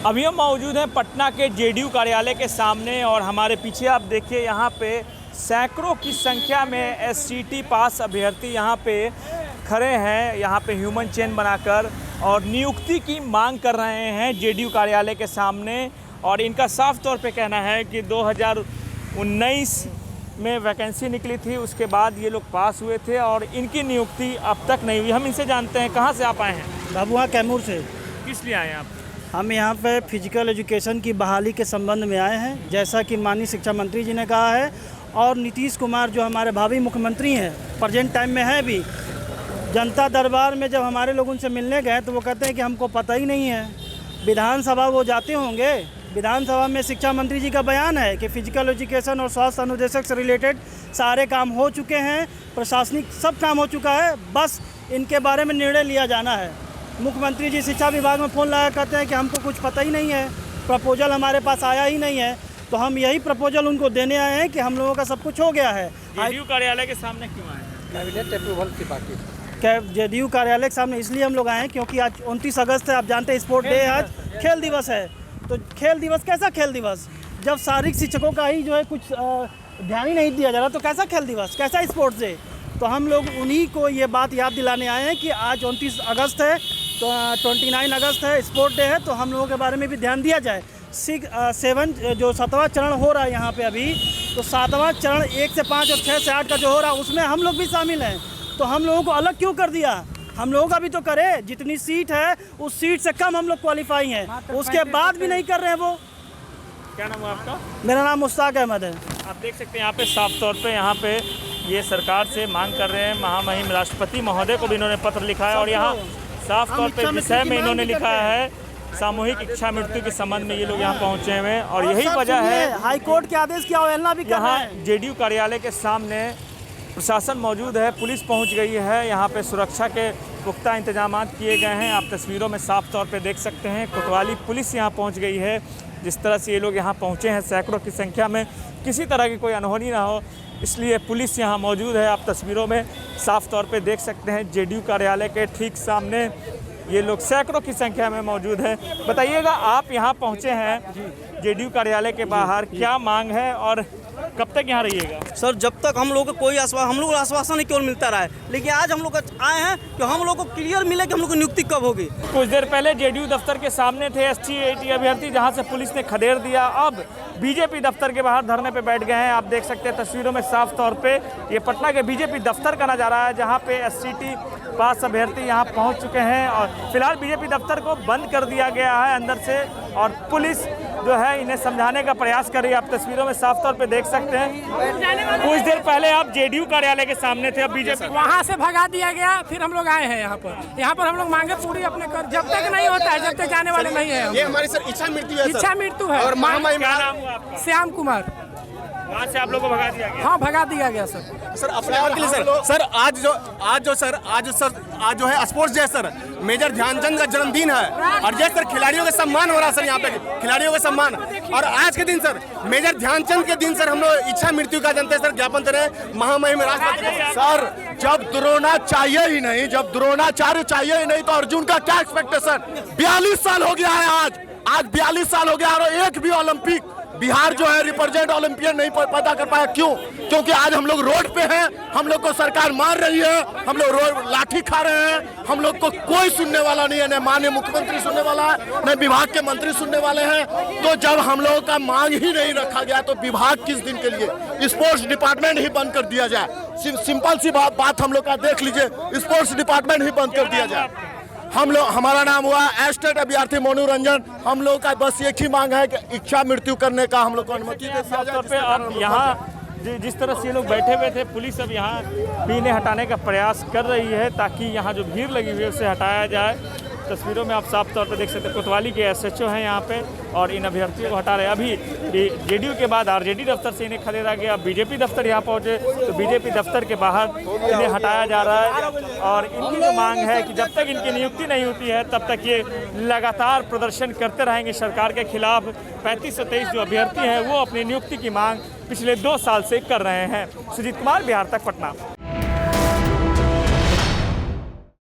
अभी हम मौजूद हैं पटना के जेडीयू कार्यालय के सामने और हमारे पीछे आप देखिए यहाँ पे सैकड़ों की संख्या में एससीटी पास अभ्यर्थी यहाँ पे खड़े हैं, यहाँ पे ह्यूमन चेन बनाकर और नियुक्ति की मांग कर रहे हैं जेडीयू कार्यालय के सामने। और इनका साफ तौर पे कहना है कि 2019 में वैकेंसी निकली थी, उसके बाद ये लोग पास हुए थे और इनकी नियुक्ति अब तक नहीं हुई। हम इनसे जानते हैं कहाँ से आप आए हैं। भभुआ कैमूर से। किस लिए आए हैं आप? हम यहाँ पे फिजिकल एजुकेशन की बहाली के संबंध में आए हैं, जैसा कि माननीय शिक्षा मंत्री जी ने कहा है। और नीतीश कुमार जो हमारे भावी मुख्यमंत्री हैं, प्रेजेंट टाइम में है भी, जनता दरबार में जब हमारे लोग उनसे मिलने गए तो वो कहते हैं कि हमको पता ही नहीं है। विधानसभा वो जाते होंगे, विधानसभा में शिक्षा मंत्री जी का बयान है कि फिजिकल एजुकेशन और स्वास्थ्य अनुदेशक से रिलेटेड सारे काम हो चुके हैं, प्रशासनिक सब काम हो चुका है, बस इनके बारे में निर्णय लिया जाना है। मुख्यमंत्री जी शिक्षा विभाग में फ़ोन लगा कहते हैं कि हमको कुछ पता ही नहीं है, प्रपोजल हमारे पास आया ही नहीं है। तो हम यही प्रपोजल उनको देने आए हैं कि हम लोगों का सब कुछ हो गया है। जेडीयू कार्यालय के सामने क्यों आए हैं? कैबिनेट अप्रूवल की बाकी जेडीयू कार्यालय के सामने इसलिए हम लोग आए हैं क्योंकि आज 29 अगस्त है, आप जानते हैं स्पोर्ट डे है, आज खेल दिवस है। तो खेल दिवस कैसा खेल दिवस, जब शारीरिक शिक्षकों का ही जो है कुछ ध्यान ही नहीं दिया जा रहा, तो कैसा खेल दिवस, कैसा स्पोर्ट्स डे। तो हम लोग उन्हीं को ये बात याद दिलाने आए हैं कि आज 29 अगस्त है, तो 29 अगस्त है, स्पोर्ट डे है, तो हम लोगों के बारे में भी ध्यान दिया जाए। 7वां चरण हो रहा है यहाँ पे अभी, तो 7वां चरण 1 से 5 और 6 से 8 का जो हो रहा है उसमें हम लोग भी शामिल हैं। तो हम लोगों को अलग क्यों कर दिया? हम लोगों का भी तो करे, जितनी सीट है उस सीट से कम हम लोग क्वालिफाई हैं, उसके बाद भी नहीं कर रहे हैं वो। क्या नाम है आपका? मेरा नाम मुश्ताक अहमद है। आप देख सकते हैं यहाँ पे साफ तौर पे यहाँ पे ये सरकार से मांग कर रहे हैं। महामहिम राष्ट्रपति महोदय को भी इन्होंने पत्र लिखा है और यहाँ साफ तौर पे विषय में इन्होंने लिखा है सामूहिक इच्छा मृत्यु के संबंध में ये लोग यहाँ पहुँचे हुए हैं। और यही वजह है हाईकोर्ट के आदेश की अवहेलना भी कर रहे हैं। यहाँ जेडीयू कार्यालय के सामने प्रशासन मौजूद है, पुलिस पहुँच गई है, यहाँ पे सुरक्षा के पुख्ता इंतजाम किए गए हैं। आप तस्वीरों में साफ तौर पे देख सकते हैं कोतवाली पुलिस यहाँ पहुँच गई है। जिस तरह से ये लोग यहाँ पहुँचे हैं सैकड़ों की संख्या में, किसी तरह की कोई अनहोनी ना हो इसलिए पुलिस यहाँ मौजूद है। आप तस्वीरों में साफ तौर पे देख सकते हैं जेडीयू कार्यालय के ठीक सामने ये लोग सैकड़ों की संख्या में मौजूद हैं। बताइएगा, आप यहाँ पहुँचे हैं जेडीयू कार्यालय के बाहर, क्या मांग है और कब तक यहाँ रहिएगा? सर, जब तक हम लोग को कोई हम लोग आश्वासन ही केवल मिलता रहा है, लेकिन आज हम लोग आए हैं कि हम लोग को क्लियर मिले कि हम लोग को नियुक्ति कब होगी। कुछ देर पहले जेडीयू दफ्तर के सामने थे एसटी अभ्यर्थी, जहाँ से पुलिस ने खदेड़ दिया। अब बीजेपी दफ्तर के बाहर धरने पे बैठ गए हैं। आप देख सकते हैं तस्वीरों में साफ तौर पे ये पटना के बीजेपी दफ्तर का नज़ारा है, जहाँ पे एससीटी पास अभ्यर्थी यहाँ पहुँच चुके हैं और फिलहाल बीजेपी दफ्तर को बंद कर दिया गया है अंदर से और पुलिस जो है इन्हें समझाने का प्रयास कर रही है। आप तस्वीरों में साफ तौर पे देख सकते हैं कुछ देर पहले आप जेडीयू कार्यालय के सामने थे, अब बीजेपी वहाँ से भगा दिया गया, फिर हम लोग आए हैं यहाँ पर हम लोग मांगे पूरी अपने कर, जब तक नहीं होता है, जब तक जाने वाले नहीं है। ये हमारी सर इच्छा मृत्यु है और क्या नाम हुआ आपका? श्याम कुमार। वहाँ से आप लोगों को भगा दिया गया? हाँ, भगा दिया गया सर। अपने और के लिए सर आज जो है sports day sir, major Dhyanchand का जन्मदिन है और ये सर खिलाड़ियों का सम्मान हो रहा है सर, यहाँ पे खिलाड़ियों का सम्मान। और आज के दिन सर मेजर ध्यानचंद के दिन सर हम लोग इच्छा मृत्यु का जनता सर ज्ञापन दे रहे हैं महामहिम राष्ट्रपति। सर, जब द्रोणाचार्य ही नहीं, जब द्रोणाचार्य चाहिए ही नहीं तो अर्जुन का क्या एक्सपेक्टेशन। 42 साल हो गया है आज 42 साल हो गया और एक भी ओलंपिक बिहार जो है रिप्रेजेंट ओलंपियन नहीं पैदा कर पाया। क्यों? क्योंकि आज हम लोग रोड पे हैं, हम लोग को सरकार मार रही है, हम लोग रोड लाठी खा रहे हैं, हम लोग को कोई सुनने वाला नहीं है, न माननीय मुख्यमंत्री सुनने वाला है, न विभाग के मंत्री सुनने वाले हैं। तो जब हम लोगों का मांग ही नहीं रखा गया तो विभाग किस दिन के लिए स्पोर्ट्स डिपार्टमेंट ही बंद कर दिया जाए। सिंपल सी बात हम लोग का देख लीजिए, स्पोर्ट्स डिपार्टमेंट ही बंद कर दिया जाए। हम लोग, हमारा नाम हुआ एस्टेट अभ्यर्थी मोनू रंजन। हम लोग का बस एक ही मांग है कि इच्छा मृत्यु करने का हम लोग को अनुमति दे दिया जाए। अब यहाँ जिस तरह से ये लोग बैठे हुए थे, पुलिस अब यहाँ भी इन्हें हटाने का प्रयास कर रही है ताकि यहाँ जो भीड़ लगी हुई है उसे हटाया जाए। तस्वीरों में आप साफ तौर पर देख सकते हैं कोतवाली के एसएचओ हैं यहाँ पे और इन अभ्यर्थियों को हटा रहे हैं। अभी जेडीयू के बाद आरजेडी दफ्तर से इन्हें खदेड़ा गया, बीजेपी दफ्तर यहाँ पहुँचे तो बीजेपी दफ्तर के बाहर इन्हें हटाया जा रहा है। और इनकी जो मांग है कि जब तक इनकी नियुक्ति नहीं होती है तब तक ये लगातार प्रदर्शन करते रहेंगे सरकार के खिलाफ। 3523 जो अभ्यर्थी हैं वो अपनी नियुक्ति की मांग पिछले 2 साल से कर रहे हैं। सुजीत कुमार, बिहार तक, पटना।